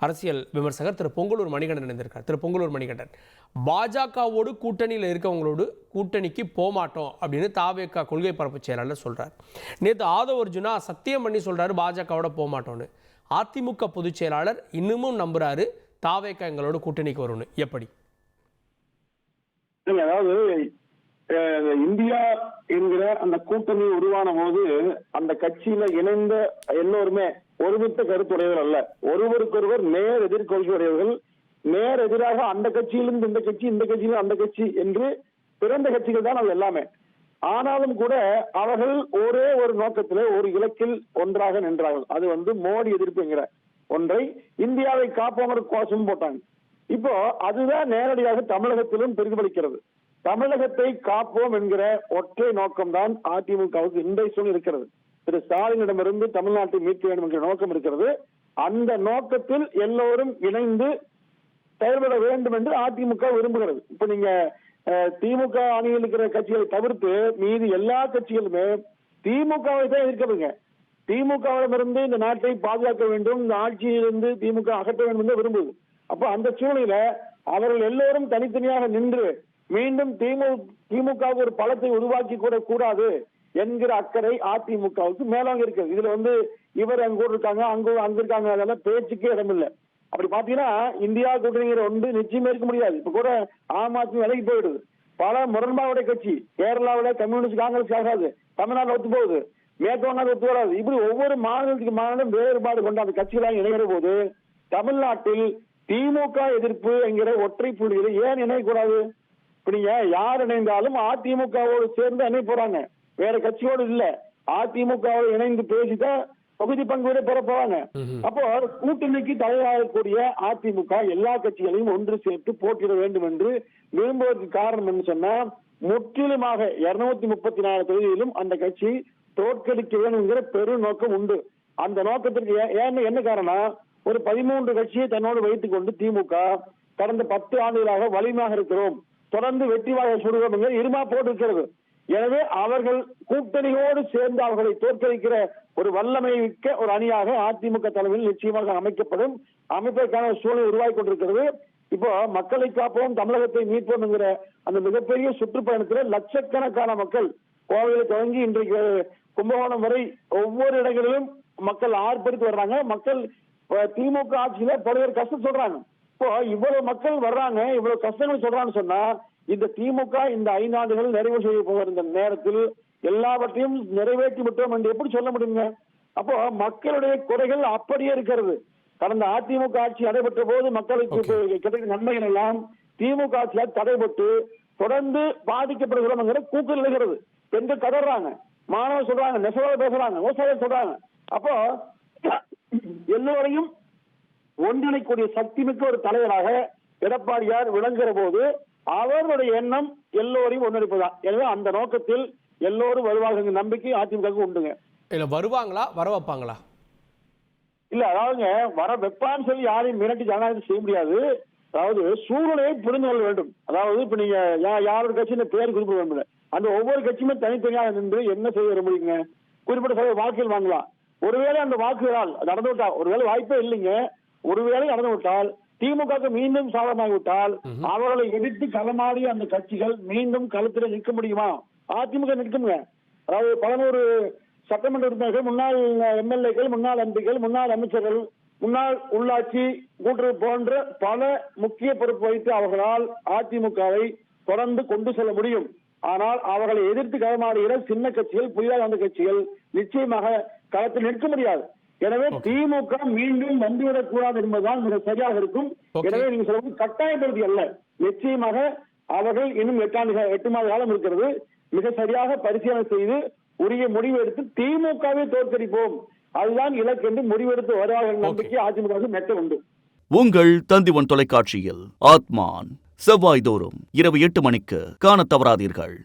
அரசியல் விமர்சகர் திரு பொங்கலூர் மணிகண்டன் இருந்திருக்கார். திரு பொங்கலூர் மணிகண்டன், பாஜகவோடு கூட்டணியில் இருக்கவங்களோடு கூட்டணிக்கு போமாட்டோம் அப்படின்னு தாவேகா கொள்கை பரப்பு செயலாளர் சொல்றார். நேற்று ஆதவ அர்ஜுனா சத்தியம் பண்ணி சொல்றாரு பாஜகவோட போமாட்டோன்னு. அதிமுக பொதுச் செயலாளர் இன்னமும் நம்புறாரு தாவேகா எங்களோட கூட்டணிக்கு வரும்னு. எப்படி? அதாவது இந்தியா என்கிற அந்த கூட்டணி உருவான போது அந்த கட்சியில இணைந்த எல்லோருமே ஒருமித்த கருத்துடையவர் அல்ல, ஒருவருக்கொருவர் நேர் எதிர்கொள்கையுடையவர்கள். நேர் எதிராக அந்த கட்சியிலிருந்து இந்த கட்சி, இந்த கட்சியிலிருந்து அந்த கட்சி என்று பிறந்த கட்சிகள் தான் அது எல்லாமே. ஆனாலும் கூட அவர்கள் ஒரே ஒரு நோக்கத்திலே ஒரு இலக்கில் ஒன்றாக நின்றார்கள். அது மோடி எதிர்ப்பு என்கிற ஒன்றை இந்தியாவை காப்போங்கிற கோஷம் போட்டாங்க. இப்போ அதுதான் நேரடியாக தமிழகத்திலும் பிரதிபலிக்கிறது. தமிழகத்தை காப்போம் என்கிற ஒற்றை நோக்கம்தான் அதிமுகவுக்கு இன்றைய சூழல் இருக்கிறது. திரு ஸ்டாலினிடமிருந்து தமிழ்நாட்டை மீட்க வேண்டும் என்ற நோக்கம் இருக்கிறது. அந்த நோக்கத்தில் எல்லோரும் இணைந்து செயல்பட வேண்டும் என்று அதிமுக விரும்புகிறது. இப்ப நீங்க திமுக அணியில் இருக்கிற கட்சிகளை தவிர்த்து மீது எல்லா கட்சிகளுமே திமுகவை தான் இருக்கிறதுங்க. திமுகவிடமிருந்து இந்த நாட்டை பாதுகாக்க வேண்டும், இந்த ஆட்சியிலிருந்து திமுக அகற்ற வேண்டும் என்று விரும்புது. அப்ப அந்த சூழலில அவர்கள் எல்லோரும் தனித்தனியாக நின்று மீண்டும் திமுகவுக்கு ஒரு பலத்தை உருவாக்கி கூட கூடாது என்கிற அக்கறை அதிமுகவுக்கு மேலாக இருக்கிறது. இதுல இவர் அங்க கூட இருக்காங்க, அங்க இருக்காங்க, அதெல்லாம் பேச்சுக்கே இடமில்லை. அப்படி பாத்தீங்கன்னா இந்தியா கூட்டணிங்கிற ஒன்று நிச்சயமே இருக்க முடியாது. இப்ப கூட ஆம் ஆத்மி விலகி போயிடுது. பல முரண்பாவுடைய கட்சி கேரளாவில கம்யூனிஸ்ட் காங்கிரஸ் ஆகாது, தமிழ்நாட்டில் ஒத்து போகுது, மேற்கொண்டால் ஒத்து வராது. இப்படி ஒவ்வொரு மாநிலத்துக்கு மாநிலம் வேறுபாடு கொண்ட அந்த கட்சிகளாக இணைகிற போது தமிழ்நாட்டில் திமுக எதிர்ப்பு என்கிற ஒற்றை புள்ளிகளை ஏன் இணையக்கூடாது? இப்ப நீங்க யார் இணைந்தாலும் அதிமுகவோடு சேர்ந்து இணைய போறாங்க, வேற கட்சியோடு இல்ல. அதிமுகவோடு இணைந்து பேசிதான் தொகுதி பங்கு பெற போறாங்க. அப்போ கூட்டணிக்கு தலையாகக்கூடிய அதிமுக எல்லா கட்சிகளையும் ஒன்று சேர்த்து போட்டியிட வேண்டும் என்று விரும்புவதற்கு காரணம் என்று சொன்னா, முற்றிலுமாக 234 தொகுதியிலும் அந்த கட்சி தோற்கடிக்க வேண்டும் என்கிற பெரு நோக்கம் உண்டு. அந்த நோக்கத்திற்கு என்ன காரணம்? ஒரு 13 கட்சியை தன்னோடு வைத்துக் கொண்டு திமுக கடந்த 10 ஆண்டுகளாக வலிமையாக இருக்கிறோம், தொடர்ந்து வெற்றி வாகை சுடுவோம் என்கிற இருமா போட்டு இருக்கிறது. எனவே அவர்கள் கூட்டணியோடு சேர்ந்து அவர்களை தோற்கடிக்கிற ஒரு வல்லமை மிக்க ஒரு அணியாக அதிமுக தலைமையில் நிச்சயமாக அமைக்கப்படும், அமைப்பதற்கான சூழலை உருவாக்கி கொண்டிருக்கிறது. இப்போ மக்களை காப்போம் தமிழகத்தை மீட்போம் என்கிற அந்த மிகப்பெரிய சுற்றுப்பயணத்தில் லட்சக்கணக்கான மக்கள் கோவையில் தொடங்கி இன்றைக்கு கும்பகோணம் வரை ஒவ்வொரு இடங்களிலும் மக்கள் ஆர்ப்பரித்து வர்றாங்க. மக்கள் திமுக ஆட்சியில பல்வேறு கஷ்டம் சொல்றாங்க. இப்போ இவ்வளவு மக்கள் வர்றாங்க, இவ்வளவு கஷ்டங்கள் சொல்றான்னு சொன்னா இந்த திமுக இந்த 5 ஆண்டுகள் நிறைவு செய்ய போகிற இந்த நேரத்தில் எல்லாவற்றையும் நிறைவேற்றி விட்டோம் என்று எப்படி சொல்ல முடியுங்க? அப்போ மக்களுடைய குறைகள் அப்படியே இருக்கிறது. கடந்த அதிமுக ஆட்சி நடைபெற்ற போது மக்களுக்கு கிடைத்த நன்மைகள் எல்லாம் திமுக ஆட்சியால் தடைபட்டு தொடர்ந்து பாதிக்கப்படுகிறோம் கூக்குரல் எழுகிறது. பெண்கள் கதறாங்க, மாணவர் சொல்றாங்க, நெசவாளர் பேசுறாங்க, விவசாயிகள் சொல்றாங்க. அப்போ எல்லோரையும் ஒன்றிணைக்கூடிய சக்தி மிக்க ஒரு தலைவராக எடப்பாடியார் விளங்குகிற போது அவர்களுடைய எண்ணம் எல்லோரையும் ஒன்றிணைப்பதுதான். எனவே அந்த நோக்கத்தில் எல்லோரும் வருவாங்க நம்பிக்கை அதிமுக உண்டுங்க. இல்ல வருவாங்களா, வர வைப்பாங்களா? இல்ல அதாவதுங்க, வர வைப்பான்னு சொல்லி யாரையும் மிரட்டி ஜனநாயகம் செய்ய முடியாது. அதாவது சூழ்நிலையை புரிந்து கொள்ள வேண்டும். அதாவது இப்ப நீங்க யாரோட கட்சியின் பேர் குறிப்பிட வேண்டும், அந்த ஒவ்வொரு கட்சியுமே தனித்தனியாக நின்று என்ன செய்ய வர முடியுங்க? குறிப்பிட்ட வாக்குகள் வாங்கலாம். ஒருவேளை அந்த வாக்குகளால் நடந்து விட்டால், ஒருவேளை வாய்ப்பே இல்லைங்க, ஒருவேளை நடந்து விட்டால் திமுக மீண்டும் சாதகமாகிவிட்டால் அவர்களை எதிர்த்து களமாடி அந்த கட்சிகள் மீண்டும் களத்தில் நிற்க முடியுமா? அதிமுக நிற்குங்க. அதாவது 11 சட்டமன்ற உறுப்பினர்கள், முன்னாள் எம்எல்ஏக்கள், முன்னாள் எம்பிக்கள், முன்னாள் அமைச்சர்கள், முன்னாள் உள்ளாட்சி கூட்டுறவு போன்ற பல முக்கிய பொறுப்பு வைத்து அவர்களால் அதிமுகவை தொடர்ந்து கொண்டு செல்ல முடியும். ஆனால் அவர்களை எதிர்த்து களமாடுகிற சின்ன கட்சிகள், புதிதாக அந்த கட்சிகள் நிச்சயமாக களத்தில் நிற்க முடியாது. எனவே திமுக மீண்டும் வந்துவிடக் கூடாது என்பதுதான் மிக சரியாக இருக்கும். எனவே நீங்க சொல்வது கட்டாயப்படுத்தி அல்ல, நிச்சயமாக அவர்கள் இன்னும் 8 மாத காலம் இருக்கிறது. மிக சரியாக பரிசீலனை செய்து உரிய முடிவு எடுத்து திமுகவை தோற்கடிப்போம், அதுதான் இலக்கு என்று முடிவெடுத்து வருவார்கள் நம்பிக்கை அதிமுக மெட்ட உண்டு. உங்கள் தந்திவன் தொலைக்காட்சியில் ஆத்மான் செவ்வாய்தோறும் இரவு 8 மணிக்கு காண தவறாதீர்கள்.